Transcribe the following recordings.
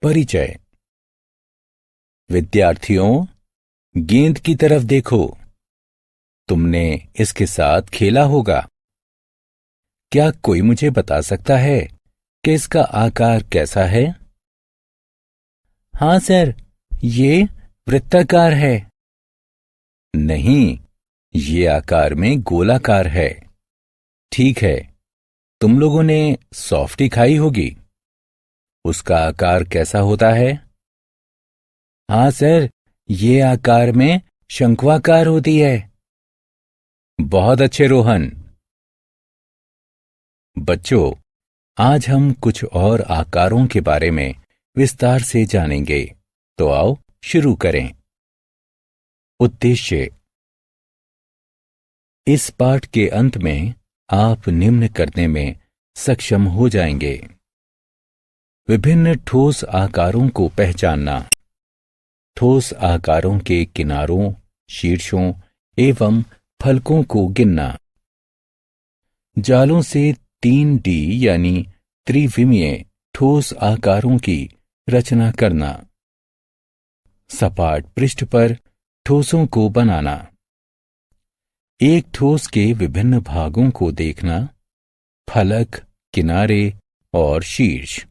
परिचय। विद्यार्थियों, गेंद की तरफ देखो। तुमने इसके साथ खेला होगा। क्या कोई मुझे बता सकता है कि इसका आकार कैसा है? हाँ सर, ये वृत्ताकार है। नहीं, ये आकार में गोलाकार है। ठीक है, तुम लोगों ने सॉफ्टी खाई होगी। उसका आकार कैसा होता है? हाँ सर, ये आकार में शंक्वाकार होती है। बहुत अच्छे रोहन। बच्चों, आज हम कुछ और आकारों के बारे में विस्तार से जानेंगे। तो आओ शुरू करें। उद्देश्य। इस पाठ के अंत में आप निम्न करने में सक्षम हो जाएंगे। विभिन्न ठोस आकारों को पहचानना, ठोस आकारों के किनारों, शीर्षों एवं फलकों को गिनना, जालों से 3D यानी त्रिविमीय ठोस आकारों की रचना करना, सपाट पृष्ठ पर ठोसों को बनाना, एक ठोस के विभिन्न भागों को देखना, फलक, किनारे और शीर्ष।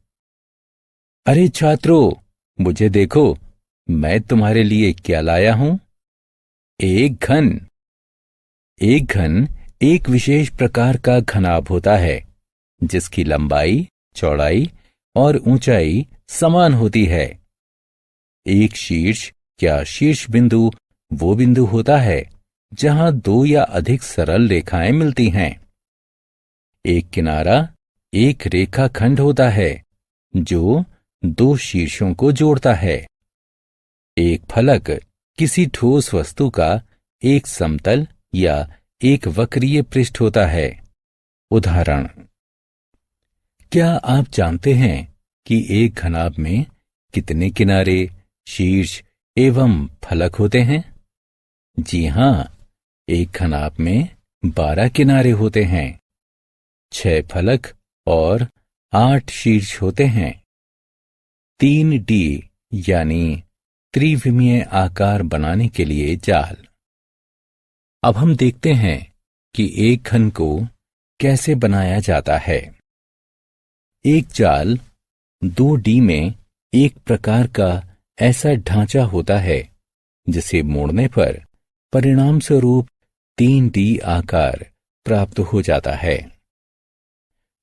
अरे छात्रों, मुझे देखो, मैं तुम्हारे लिए क्या लाया हूं। एक घन। एक घन एक विशेष प्रकार का घनाभ होता है जिसकी लंबाई, चौड़ाई और ऊंचाई समान होती है। एक शीर्ष या शीर्ष बिंदु वो बिंदु होता है जहां दो या अधिक सरल रेखाएं मिलती हैं। एक किनारा एक रेखाखंड होता है जो दो शीर्षों को जोड़ता है। एक फलक किसी ठोस वस्तु का एक समतल या एक वक्रीय पृष्ठ होता है। उदाहरण। क्या आप जानते हैं कि एक घनाभ में कितने किनारे, शीर्ष एवं फलक होते हैं? जी हां, एक घनाभ में 12 किनारे होते हैं, 6 फलक और 8 शीर्ष होते हैं। 3D यानी त्रिविमीय आकार बनाने के लिए जाल। अब हम देखते हैं कि एक घन को कैसे बनाया जाता है। एक जाल 2D में एक प्रकार का ऐसा ढांचा होता है जिसे मोड़ने पर परिणाम स्वरूप 3D आकार प्राप्त हो जाता है।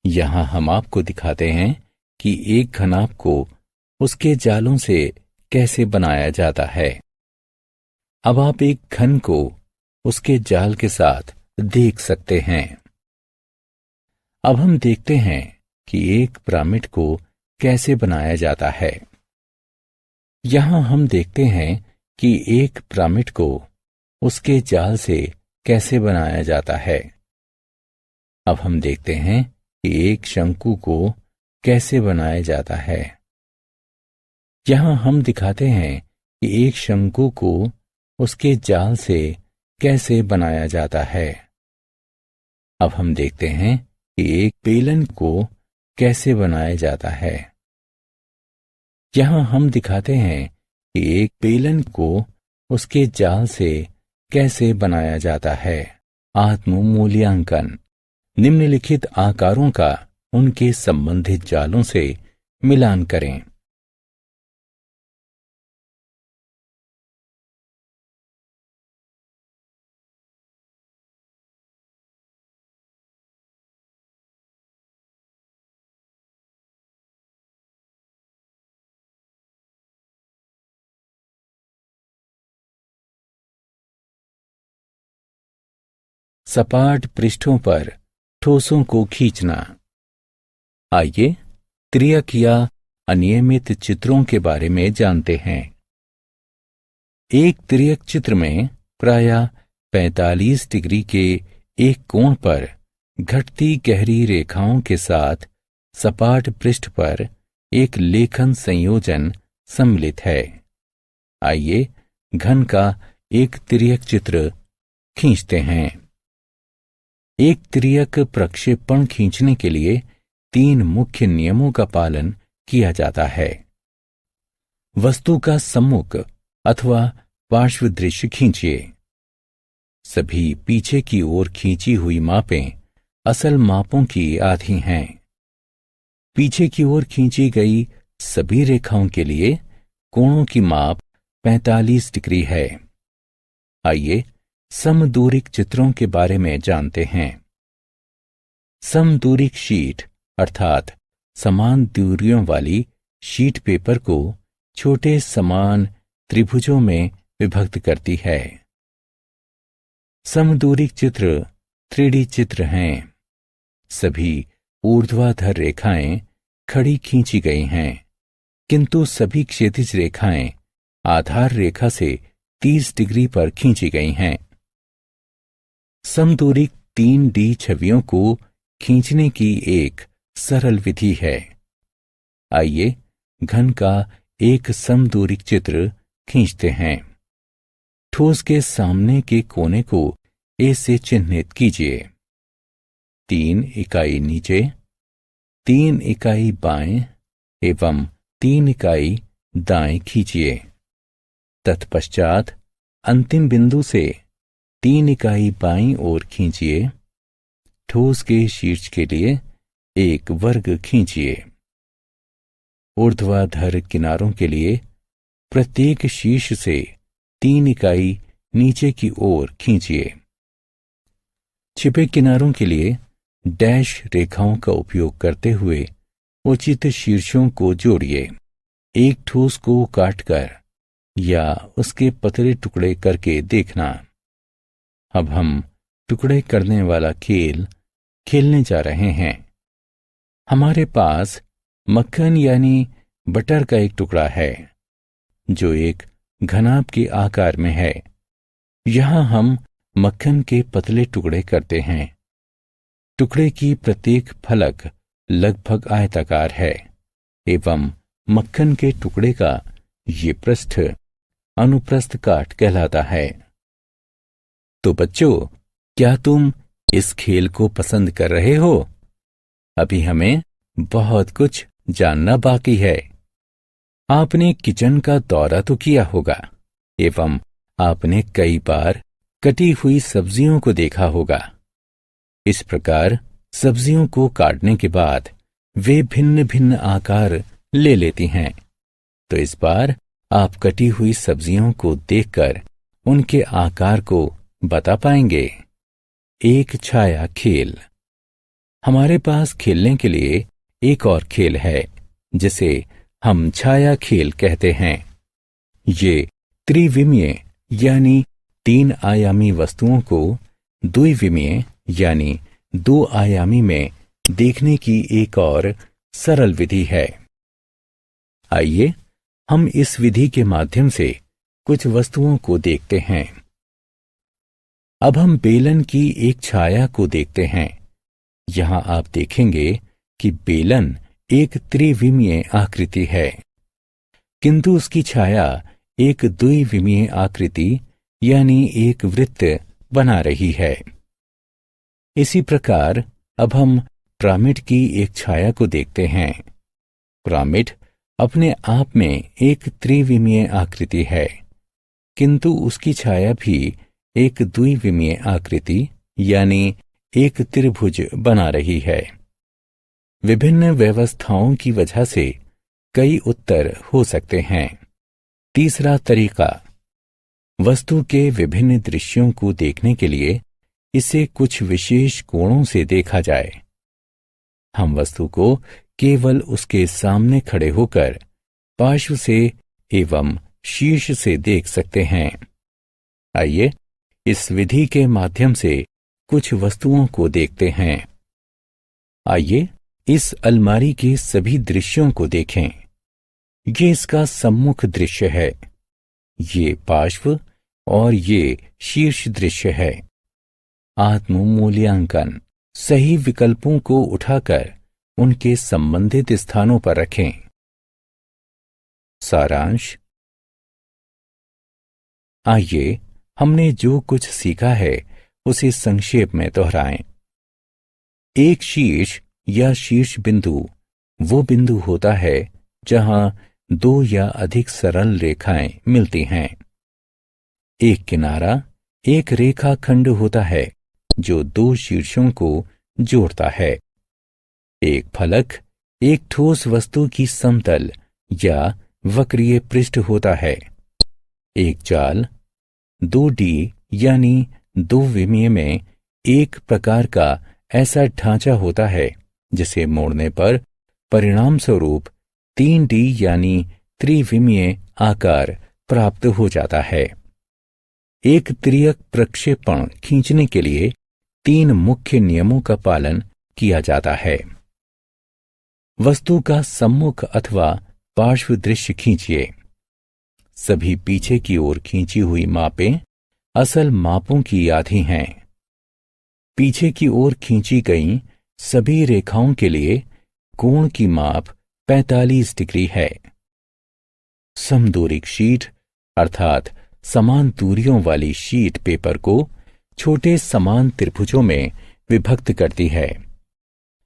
यहां हम आपको दिखाते हैं कि एक घनाभ को उसके जालों से कैसे बनाया जाता है। अब आप एक घन को उसके जाल के साथ देख सकते हैं। अब हम देखते हैं कि एक पिरामिड को कैसे बनाया जाता है। यहां हम देखते हैं कि एक पिरामिड को उसके जाल से कैसे बनाया जाता है। अब हम देखते हैं कि एक शंकु को कैसे बनाया जाता है। यहां हम दिखाते हैं कि एक शंकु को उसके जाल से कैसे बनाया जाता है। अब हम देखते हैं कि एक बेलन को कैसे बनाया जाता है। यहां हम दिखाते हैं कि एक बेलन को उसके जाल से कैसे बनाया जाता है। आत्म मूल्यांकन। निम्नलिखित आकारों का उनके संबंधित जालों से मिलान करें। सपाट पृष्ठों पर ठोसों को खींचना। आइए त्रियक या अनियमित चित्रों के बारे में जानते हैं। एक त्रियक चित्र में प्रायः 45 डिग्री के एक कोण पर घटती गहरी रेखाओं के साथ सपाट पृष्ठ पर एक लेखन संयोजन सम्मिलित है। आइए घन का एक त्रियक चित्र खींचते हैं। एक त्रियक प्रक्षेपण खींचने के लिए 3 मुख्य नियमों का पालन किया जाता है। वस्तु का सम्मुख अथवा पार्श्व दृश्य खींचिए। सभी पीछे की ओर खींची हुई मापें असल मापों की आधी हैं। पीछे की ओर खींची गई सभी रेखाओं के लिए कोणों की माप 45 डिग्री है। आइए समदूरिक चित्रों के बारे में जानते हैं। समदूरिक शीट अर्थात समान दूरियों वाली शीट पेपर को छोटे समान त्रिभुजों में विभक्त करती है। समदूरिक चित्र 3D चित्र हैं। सभी ऊर्ध्वाधर रेखाएं खड़ी खींची गई हैं, किंतु सभी क्षैतिज रेखाएं आधार रेखा से 30 डिग्री पर खींची गई हैं। समदूरिक 3D छवियों को खींचने की एक सरल विधि है। आइए घन का एक समदूरिक चित्र खींचते हैं। ठोस के सामने के कोने को ए से चिन्हित कीजिए। 3 इकाई नीचे, 3 इकाई बाएं एवं 3 इकाई दाएं खींचिए। तत्पश्चात अंतिम बिंदु से 3 इकाई बाईं ओर खींचिए। ठोस के शीर्ष के लिए एक वर्ग खींचिए। ऊर्ध्वाधर किनारों के लिए प्रत्येक शीर्ष से 3 इकाई नीचे की ओर खींचिए। छिपे किनारों के लिए डैश रेखाओं का उपयोग करते हुए उचित शीर्षों को जोड़िए। एक ठोस को काटकर या उसके पतले टुकड़े करके देखना। अब हम टुकड़े करने वाला खेल खेलने जा रहे हैं। हमारे पास मक्खन यानी बटर का एक टुकड़ा है जो एक घनाभ के आकार में है। यहां हम मक्खन के पतले टुकड़े करते हैं। टुकड़े की प्रत्येक फलक लगभग आयताकार है एवं मक्खन के टुकड़े का ये पृष्ठ अनुप्रस्थ काट कहलाता है। तो बच्चों, क्या तुम इस खेल को पसंद कर रहे हो? अभी हमें बहुत कुछ जानना बाकी है। आपने किचन का दौरा तो किया होगा एवं आपने कई बार कटी हुई सब्जियों को देखा होगा। इस प्रकार सब्जियों को काटने के बाद वे भिन्न भिन्न आकार ले लेती हैं। तो इस बार आप कटी हुई सब्जियों को देखकर उनके आकार को बता पाएंगे। एक छाया खेल। हमारे पास खेलने के लिए एक और खेल है जिसे हम छाया खेल कहते हैं। ये त्रिविमीय यानी 3 आयामी वस्तुओं को द्विविमीय यानी 2 आयामी में देखने की एक और सरल विधि है। आइए हम इस विधि के माध्यम से कुछ वस्तुओं को देखते हैं। अब हम बेलन की एक छाया को देखते हैं। यहां आप देखेंगे कि बेलन एक त्रिविमीय आकृति है, किंतु उसकी छाया एक द्विविमीय आकृति यानी एक वृत्त बना रही है। इसी प्रकार अब हम पिरामिड की एक छाया को देखते हैं। पिरामिड अपने आप में एक त्रिविमीय आकृति है, किंतु उसकी छाया भी एक द्विविमीय आकृति यानी एक त्रिभुज बना रही है। विभिन्न व्यवस्थाओं की वजह से कई उत्तर हो सकते हैं। तीसरा तरीका, वस्तु के विभिन्न दृश्यों को देखने के लिए इसे कुछ विशेष कोणों से देखा जाए। हम वस्तु को केवल उसके सामने खड़े होकर पार्श्व से एवं शीर्ष से देख सकते हैं। आइए इस विधि के माध्यम से कुछ वस्तुओं को देखते हैं। आइए इस अलमारी के सभी दृश्यों को देखें। ये इसका सम्मुख दृश्य है, ये पार्श्व और ये शीर्ष दृश्य है। आत्म मूल्यांकन। सही विकल्पों को उठाकर उनके संबंधित स्थानों पर रखें। सारांश। आइए हमने जो कुछ सीखा है उसे संक्षेप में दोहराएं। एक शीर्ष या शीर्ष बिंदु वो बिंदु होता है जहां दो या अधिक सरल रेखाएं मिलती हैं। एक किनारा एक रेखाखंड होता है जो दो शीर्षों को जोड़ता है। एक फलक एक ठोस वस्तु की समतल या वक्रीय पृष्ठ होता है। एक जाल 2D यानी दो विमीय में एक प्रकार का ऐसा ढांचा होता है जिसे मोड़ने पर परिणाम स्वरूप 3D यानी त्रिविमीय आकार प्राप्त हो जाता है। एक त्रियक प्रक्षेपण खींचने के लिए 3 मुख्य नियमों का पालन किया जाता है। वस्तु का सम्मुख अथवा पार्श्व दृश्य खींचिए। सभी पीछे की ओर खींची हुई मापें असल मापों की आधी हैं। पीछे की ओर खींची गई सभी रेखाओं के लिए कोण की माप 45 डिग्री है। समदूरिक शीट अर्थात समान दूरियों वाली शीट पेपर को छोटे समान त्रिभुजों में विभक्त करती है।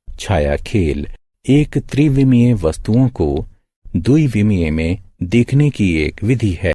छाया खेल एक त्रिविमीय वस्तुओं को द्विविमीय में देखने की एक विधि है।